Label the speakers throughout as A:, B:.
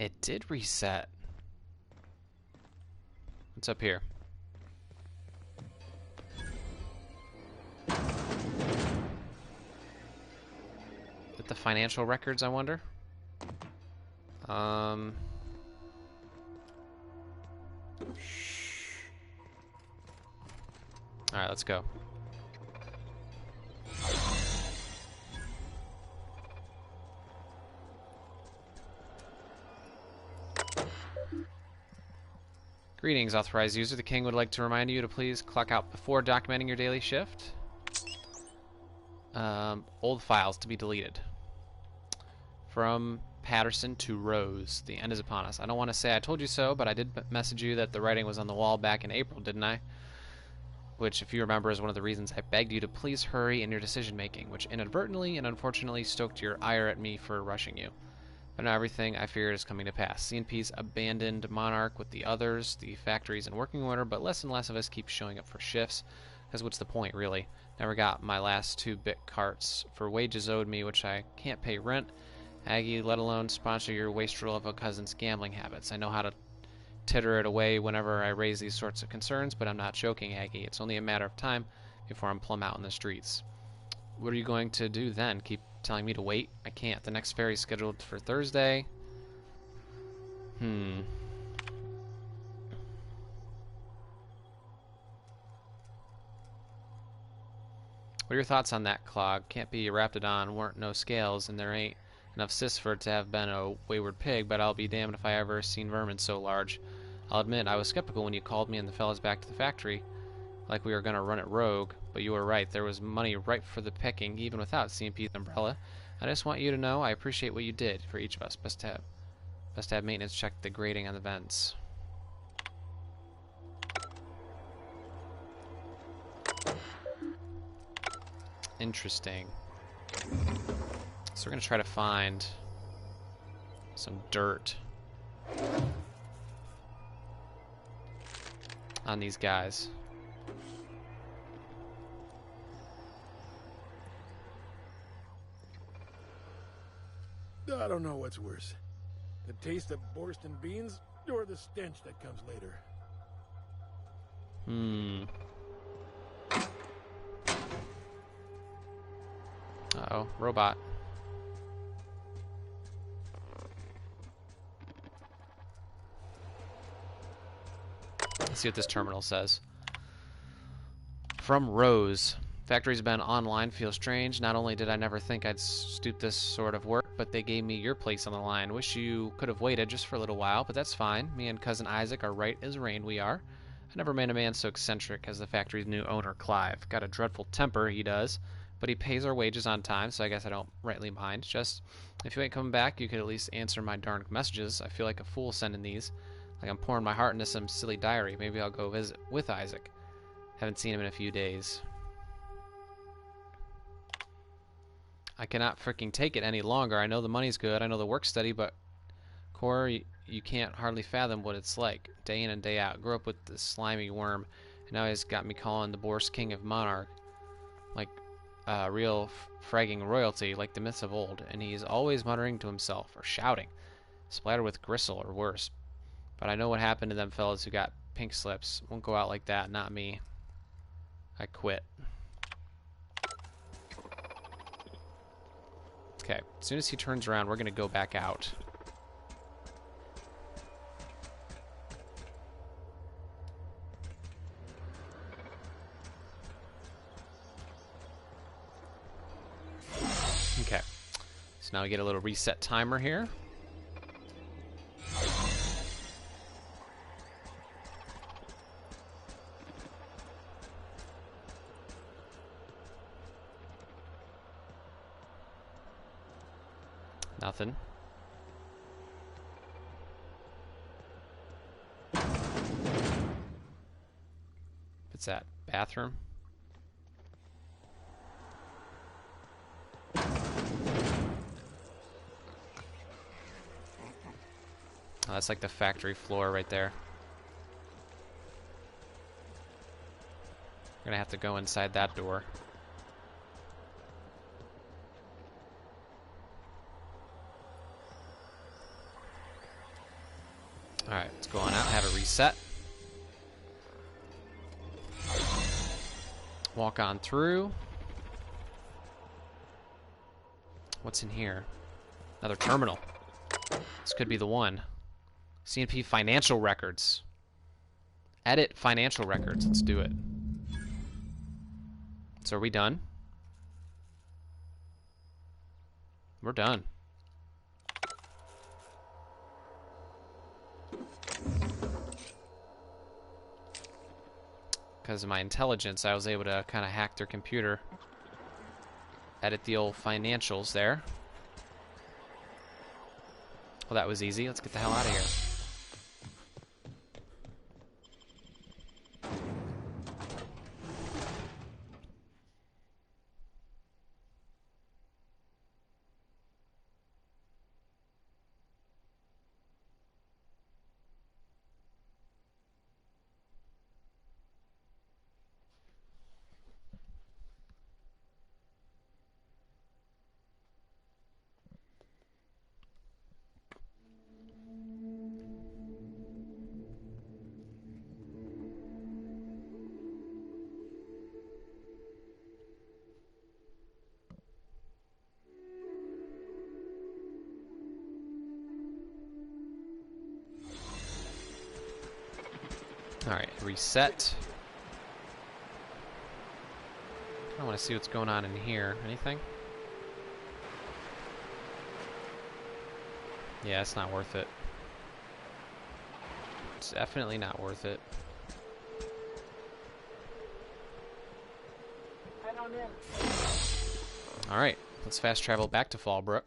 A: It did reset. What's up here? With the financial records, I wonder? Alright, let's go. Greetings, authorized user. The king would like to remind you to please clock out before documenting your daily shift. Old files to be deleted. From Patterson to Rose. The end is upon us. I don't want to say I told you so, but I did message you that the writing was on the wall back in April, didn't I? Which, if you remember, is one of the reasons I begged you to please hurry in your decision-making, which inadvertently and unfortunately stoked your ire at me for rushing you. But now everything I feared is coming to pass. CNP's abandoned Monarch with the others, the factory's in working order, but less and less of us keep showing up for shifts. Because what's the point, really? Never got my last 2-bit carts for wages owed me, which I can't pay rent, Aggie, let alone sponsor your wastrel of a cousin's gambling habits. I know how to titter it away whenever I raise these sorts of concerns, but I'm not joking, Aggie. It's only a matter of time before I'm plumb out in the streets. What are you going to do then? Keep telling me to wait? I can't. The next ferry's scheduled for Thursday. What are your thoughts on that, Clog? Can't be a Raptidon, weren't no scales, and there ain't enough cysts for it to have been a wayward pig, but I'll be damned if I ever seen vermin so large. I'll admit, I was skeptical when you called me and the fellas back to the factory, like we were gonna run it rogue, but you were right. There was money ripe for the picking, even without CMP's umbrella. I just want you to know I appreciate what you did for each of us. Best to have maintenance check the grading on the vents. Interesting. So we're gonna try to find some dirt on these guys.
B: I don't know what's worse. The taste of Borscht beans or the stench that comes later.
A: Uh-oh, robot. Let's see what this terminal says. From Rose. Factory's been online, feels strange. Not only did I never think I'd stoop this sort of work, but they gave me your place on the line. Wish you could have waited just for a little while, but that's fine. Me and cousin Isaac are right as rain, we are. I never met a man so eccentric as the factory's new owner, Clive. Got a dreadful temper, he does, but he pays our wages on time, so I guess I don't rightly mind. Just, if you ain't coming back, you could at least answer my darn messages. I feel like a fool sending these. Like I'm pouring my heart into some silly diary. Maybe I'll go visit with Isaac. Haven't seen him in a few days. I cannot freaking take it any longer. I know the money's good. I know the work's steady, but Core, you can't hardly fathom what it's like. Day in and day out. Grew up with this slimy worm, and now he's got me calling the Borscht King of Monarch. Like real fragging royalty, like the myths of old. And he's always muttering to himself, or shouting. Splattered with gristle, or worse. But I know what happened to them fellas who got pink slips. Won't go out like that, not me. I quit. Okay, as soon as he turns around, we're gonna go back out. Okay, so now we get a little reset timer here. Nothing. What's that? Bathroom? Oh, that's like the factory floor right there. We're gonna have to go inside that door. Alright, let's go on out, have a reset. Walk on through. What's in here? Another terminal. This could be the one. CNP financial records. Edit financial records. Let's do it. So are we done? We're done. Because of my intelligence, I was able to kind of hack their computer. Edit the old financials there. Well, that was easy. Let's get the hell out of here. Alright, reset. I want to see what's going on in here. Anything? Yeah, it's not worth it. It's definitely not worth it. Alright, let's fast travel back to Fallbrook.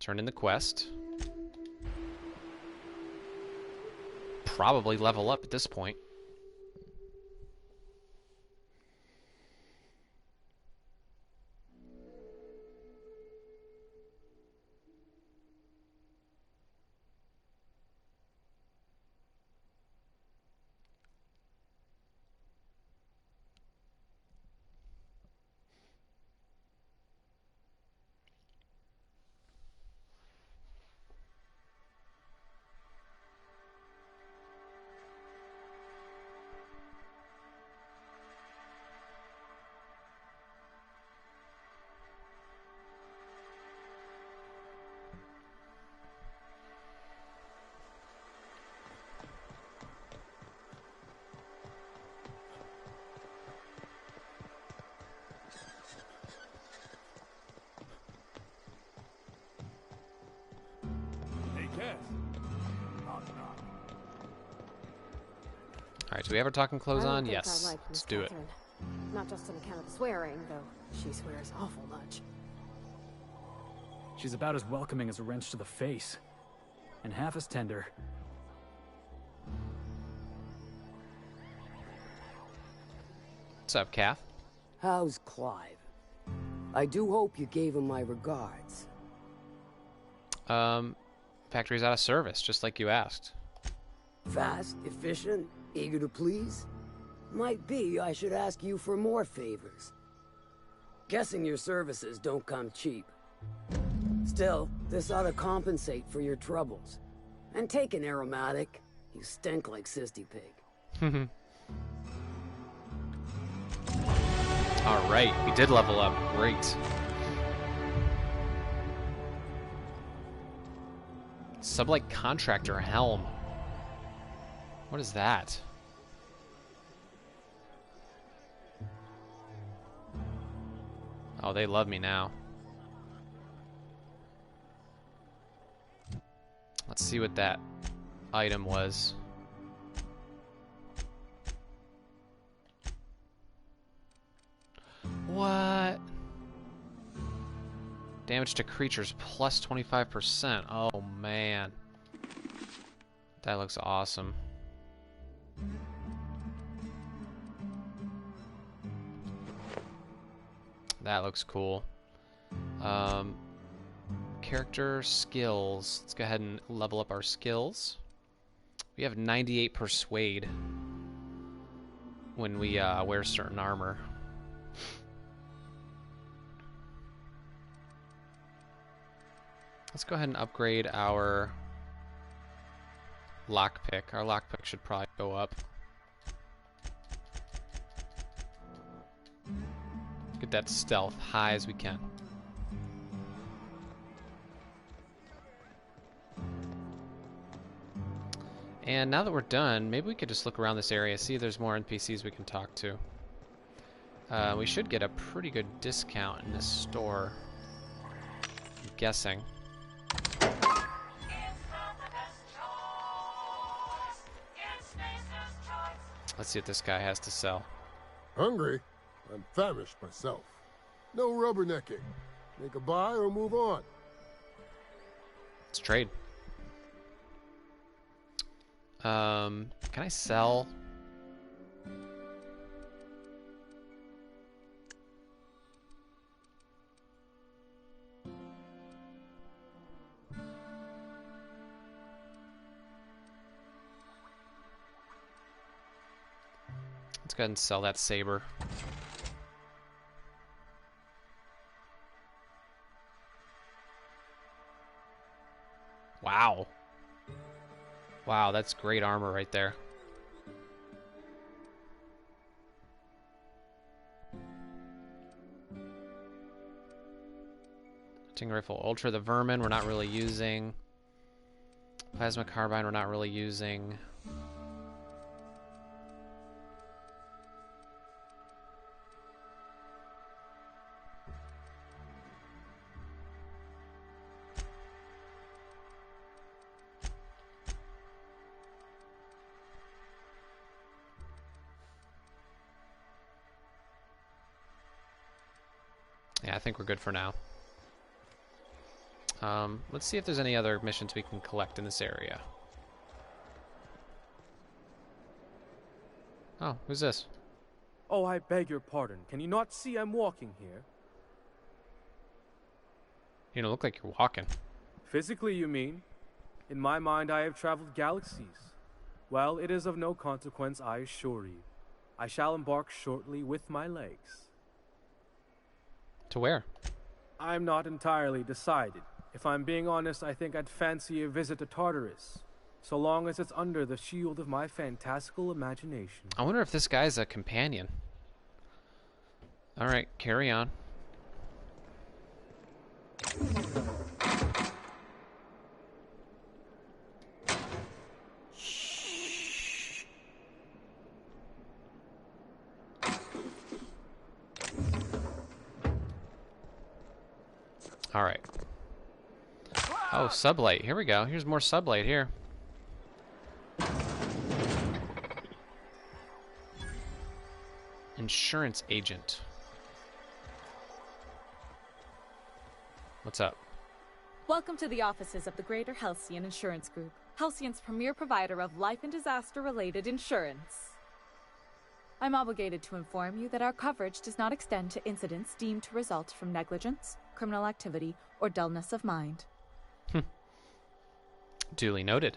A: Turn in the quest. Probably level up at this point. Alright, do we have our talking clothes on? Yes. Let's do it.
C: Not just on account of the swearing, though she swears awful much.
D: She's about as welcoming as a wrench to the face. And half as tender.
A: What's up, Kath?
E: How's Clive? I do hope you gave him my regards.
A: Factory's out of service, just like you asked.
E: Fast, efficient, eager to please? Might be I should ask you for more favors. Guessing your services don't come cheap. Still, this ought to compensate for your troubles. And take an aromatic. You stink like Sisty Pig.
A: Alright, we did level up. Great. Sublight Contractor Helm. What is that? Oh, they love me now. Let's see what that item was. What? Damage to creatures plus 25%. Oh, man. That looks awesome. That looks cool. Character skills. Let's go ahead and level up our skills. We have 98 persuade when we wear certain armor. Let's go ahead and upgrade our lockpick. Our lockpick should probably go up. Get that stealth high as we can. And now that we're done, maybe we could just look around this area, see if there's more NPCs we can talk to. We should get a pretty good discount in this store. I'm guessing. Let's see what this guy has to sell.
F: Hungry? I'm famished myself. No rubbernecking. Make a buy or move on.
A: Let's trade. Can I sell? Let's go ahead and sell that saber. Wow. Wow, that's great armor right there. Hunting rifle ultra, the vermin we're not really using. Plasma carbine we're not really using. Yeah, I think we're good for now. Let's see if there's any other missions we can collect in this area. Oh, who's this?
G: Oh, I beg your pardon. Can you not see I'm walking here?
A: You don't look like you're walking.
G: Physically, you mean? In my mind, I have traveled galaxies. Well, it is of no consequence, I assure you. I shall embark shortly with my legs.
A: To where?
G: I'm not entirely decided. If I'm being honest, I think I'd fancy a visit to Tartarus, so long as it's under the shield of my fantastical imagination.
A: I wonder if this guy's a companion. Alright, carry on. Alright. Oh, sublight. Here we go. Here's more sublight here. Insurance agent. What's up?
H: Welcome to the offices of the Greater Halcyon Insurance Group, Halcyon's premier provider of life and disaster-related insurance. I'm obligated to inform you that our coverage does not extend to incidents deemed to result from negligence, criminal activity, or dullness of mind.
A: Duly noted.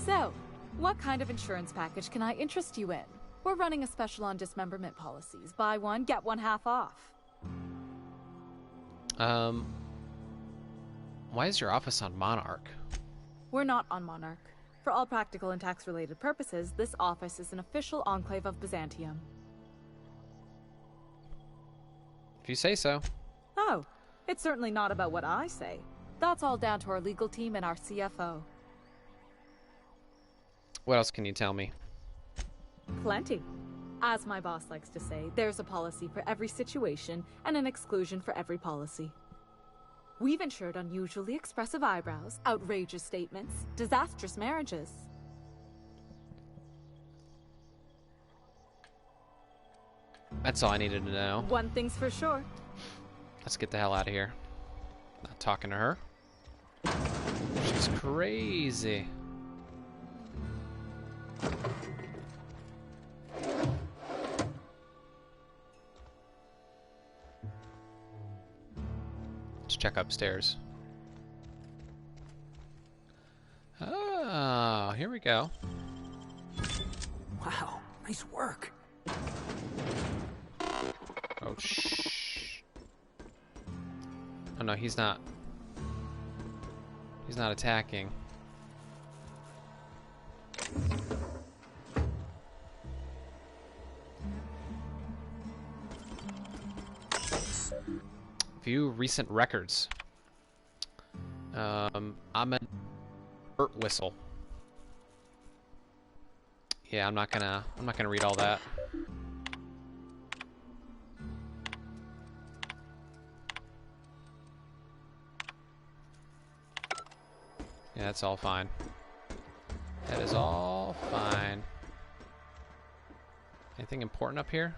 H: So, what kind of insurance package can I interest you in? We're running a special on dismemberment policies. Buy one, get one half off.
A: Why is your office on Monarch?
H: We're not on Monarch. For all practical and tax-related purposes, this office is an official enclave of Byzantium.
A: If you say so.
H: Oh, it's certainly not about what I say. That's all down to our legal team and our CFO.
A: What else can you tell me?
H: Plenty. As my boss likes to say, there's a policy for every situation and an exclusion for every policy. We've insured unusually expressive eyebrows, outrageous statements, disastrous marriages.
A: That's all I needed to know.
H: One thing's for sure.
A: Let's get the hell out of here. Not talking to her. She's crazy. Let's check upstairs. Oh, here we go.
E: Wow, nice work.
A: Oh, shh. Oh, no, he's not. He's not attacking. View recent records. I'm a bird whistle. Yeah, I'm not gonna read all that. Yeah, that's all fine. That is all fine. Anything important up here?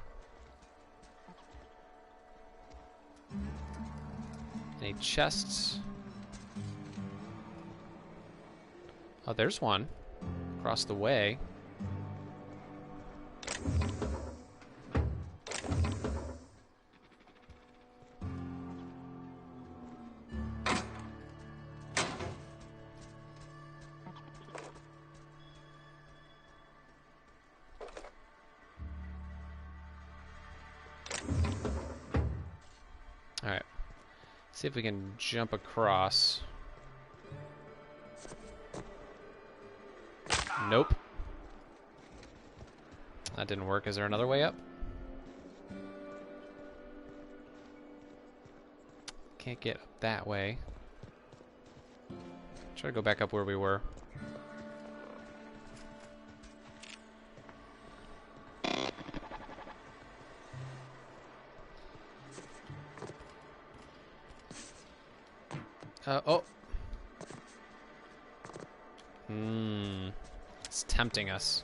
A: Any chests? Oh, there's one. Across the way. Alright. See if we can jump across. Nope. That didn't work. Is there another way up? Can't get up that way. Try to go back up where we were. Oh. It's tempting us.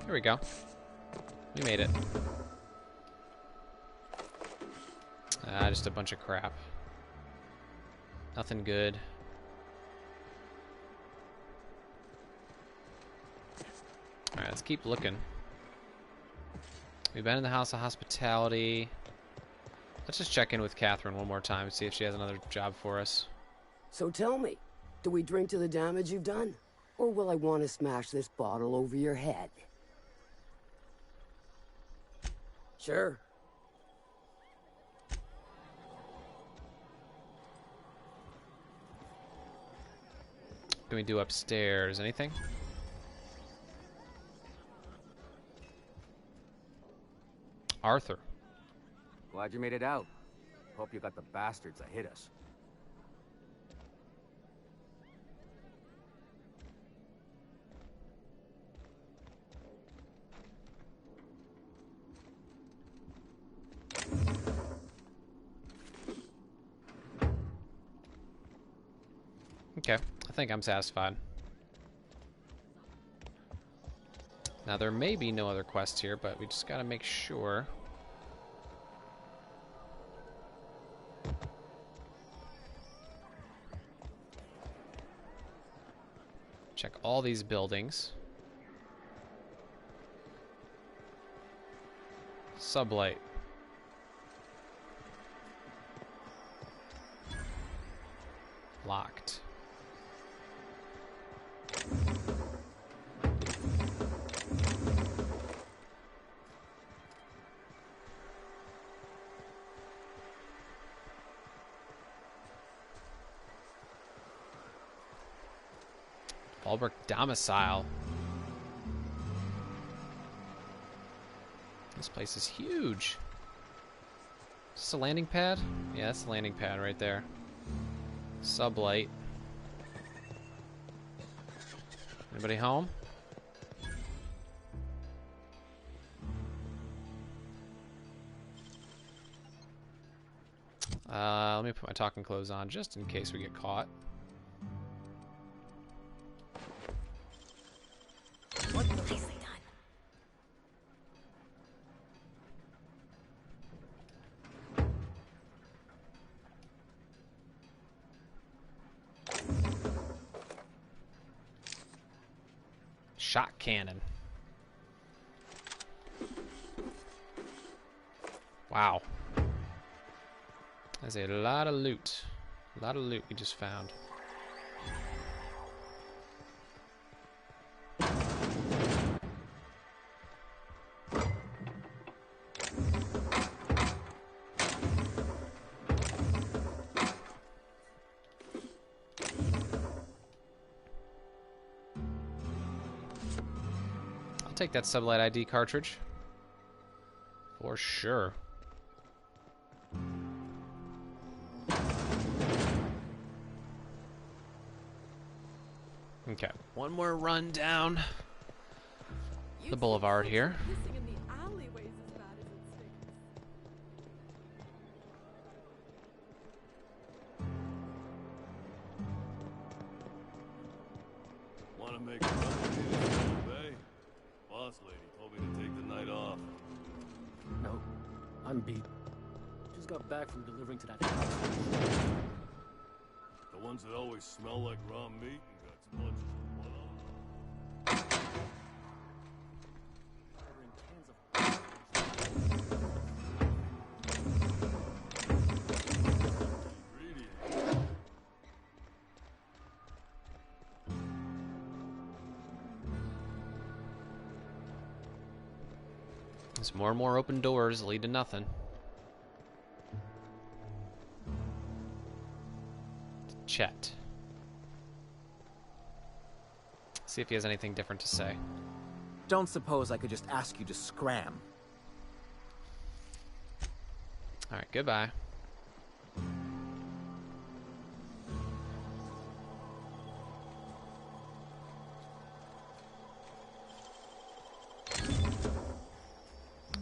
A: Here we go. We made it. Just a bunch of crap. Nothing good. Alright, let's keep looking. We've been in the House of Hospitality. Let's just check in with Catherine one more time and see if she has another job for us.
E: So tell me, do we drink to the damage you've done? Or will I want to smash this bottle over your head? Sure.
A: What can we do upstairs? Anything? Arthur.
I: Glad you made it out. Hope you got the bastards that hit us.
A: Okay, I think I'm satisfied. Now there may be no other quests here, but we just gotta make sure. Check all these buildings. Sublight. Locked. Fallbrook Domicile. This place is huge. Is this a landing pad? Yeah, that's a landing pad right there. Sublight. Anybody home? Let me put my talking clothes on just in case we get caught.
C: What nicely done.
A: Shot cannon. Wow. That's a lot of loot. A lot of loot we just found. I'll take that Sublight ID cartridge. For sure. Okay, one more run down the boulevard here.
J: Want to make a couple of Bay? Boss lady told me to take the night off.
D: No, I'm beat. Just got back from delivering to that house.
J: The ones that always smell like raw meat and got splotches of blood on them.
A: There's more and more open doors that lead to nothing. Chet. See if he has anything different to say.
K: Don't suppose I could just ask you to scram.
A: Alright, goodbye.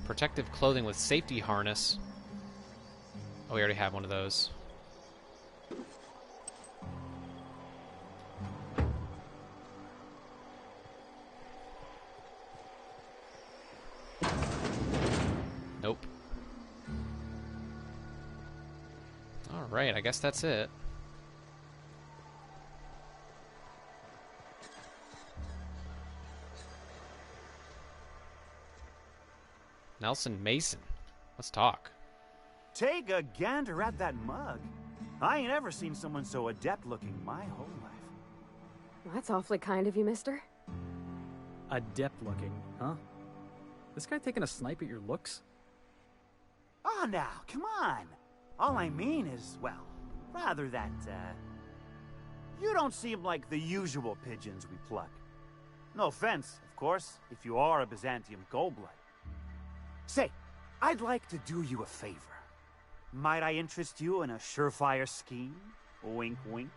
A: Protective clothing with safety harness. Oh, we already have one of those. Nope. Alright, I guess that's it. Nelson Mason. Let's talk.
L: Take a gander at that mug. I ain't ever seen someone so adept looking my whole life.
C: That's awfully kind of you, mister.
D: Adept looking, huh? This guy taking a snipe at your looks?
L: Oh, now, come on. All I mean is, well, rather that, you don't seem like the usual pigeons we pluck. No offense, of course, if you are a Byzantium Goldblood. Say, I'd like to do you a favor. Might I interest you in a surefire scheme? Wink, wink.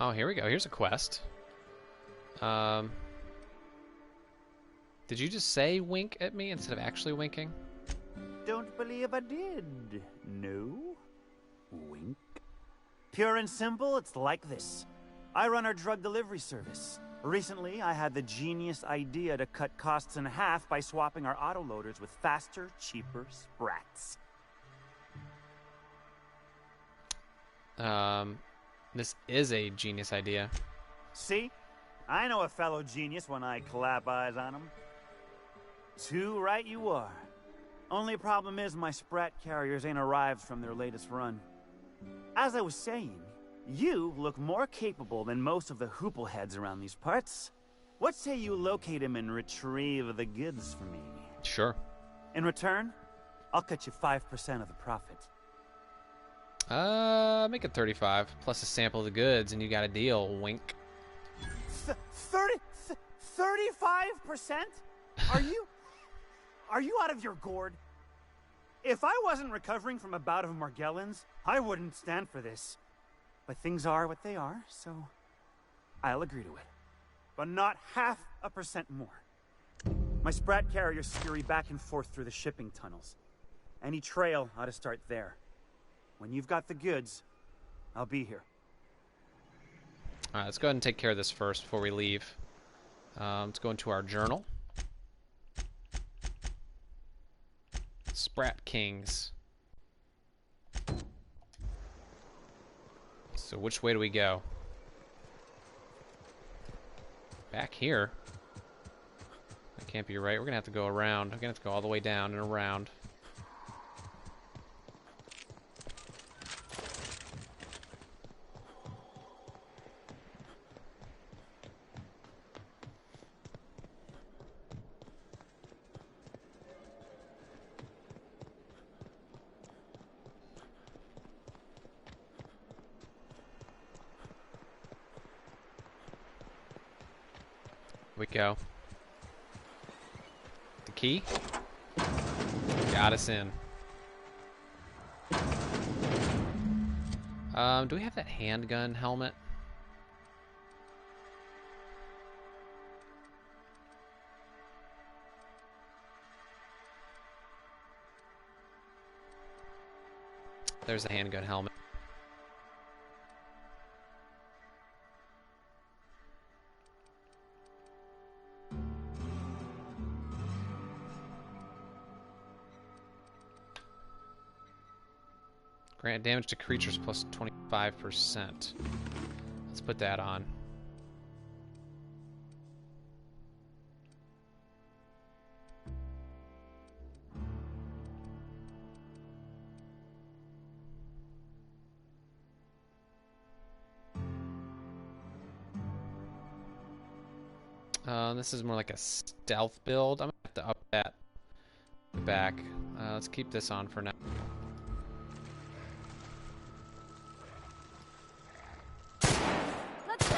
A: Oh, here we go. Here's a quest. Did you just say wink at me instead of actually winking?
L: Don't believe I did. No? Wink. Pure and simple, it's like this. I run our drug delivery service. Recently, I had the genius idea to cut costs in half by swapping our autoloaders with faster, cheaper sprats.
A: This is a genius idea.
L: See? I know a fellow genius when I clap eyes on him. Too right you are. Only problem is my sprat carriers ain't arrived from their latest run. As I was saying, you look more capable than most of the hoople heads around these parts. What say you locate him and retrieve the goods for me?
A: Sure.
L: In return, I'll cut you 5% of the profit.
A: Make it 35 plus a sample of the goods, and you got a deal. Wink.
L: 35%? Are you out of your gourd? If I wasn't recovering from a bout of Margellans, I wouldn't stand for this. But things are what they are, so I'll agree to it. But not 0.5% more. My sprat carriers scurry back and forth through the shipping tunnels. Any trail ought to start there. When you've got the goods, I'll be here.
A: Alright, let's go ahead and take care of this first before we leave. Let's go into our journal. Sprat Kings. So which way do we go? Back here? That can't be right. We're gonna have to go around. We're gonna have to go all the way down and around. we go. The key? Got us in. Do we have that handgun helmet? There's the handgun helmet. Grant damage to creatures plus 25%. Let's put that on. This is more like a stealth build. I'm gonna have to up that back. Let's keep this on for now.
C: Let's go!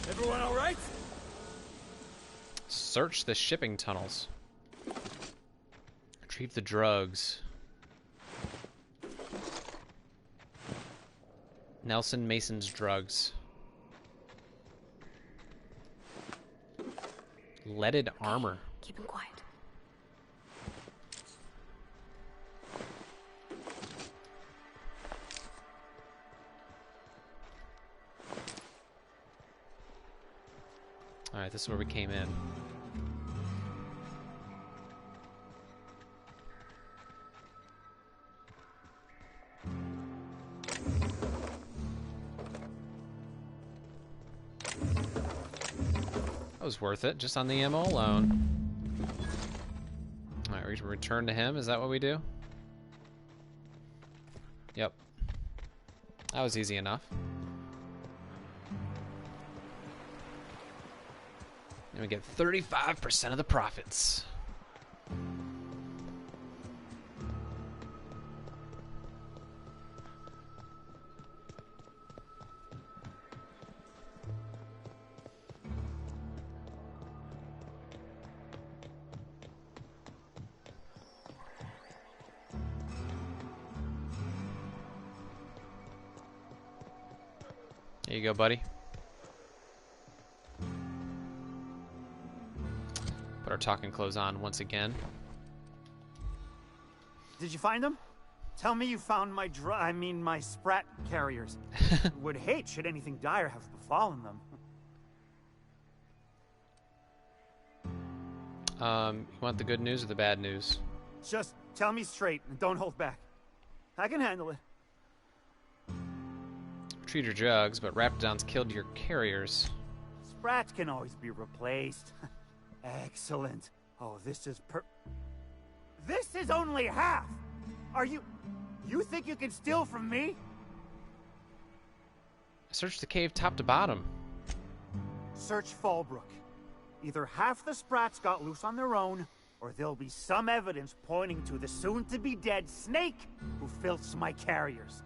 B: Everyone all right?
A: Search the shipping tunnels. Retrieve the drugs. Nelson Mason's drugs. Leaded armor.
C: Keep him quiet.
A: Alright, this is where we came in. That was worth it, just on the ammo alone. Alright, we return to him. Is that what we do? Yep. That was easy enough. And we get 35% of the profits. There you go, buddy. Put our talking clothes on once again.
L: Did you find them? Tell me you found my my Sprat carriers. Would hate should anything dire have befallen them.
A: You want the good news or the bad news?
L: Just tell me straight and don't hold back. I can handle it.
A: Treat your jugs, but Raptidons killed your carriers.
L: Sprats can always be replaced. Excellent. Oh, this is This is only half! Are you think you can steal from me?
A: Search the cave top to bottom.
L: Search Fallbrook. Either half the Sprats got loose on their own, or there'll be some evidence pointing to the soon-to-be-dead Snake who filched my carriers.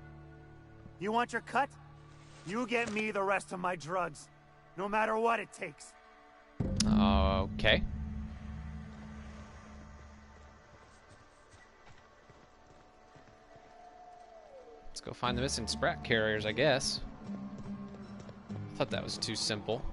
L: You want your cut? You get me the rest of my drugs, no matter what it takes.
A: Okay. Let's go find the missing Sprat carriers, I guess. I thought that was too simple.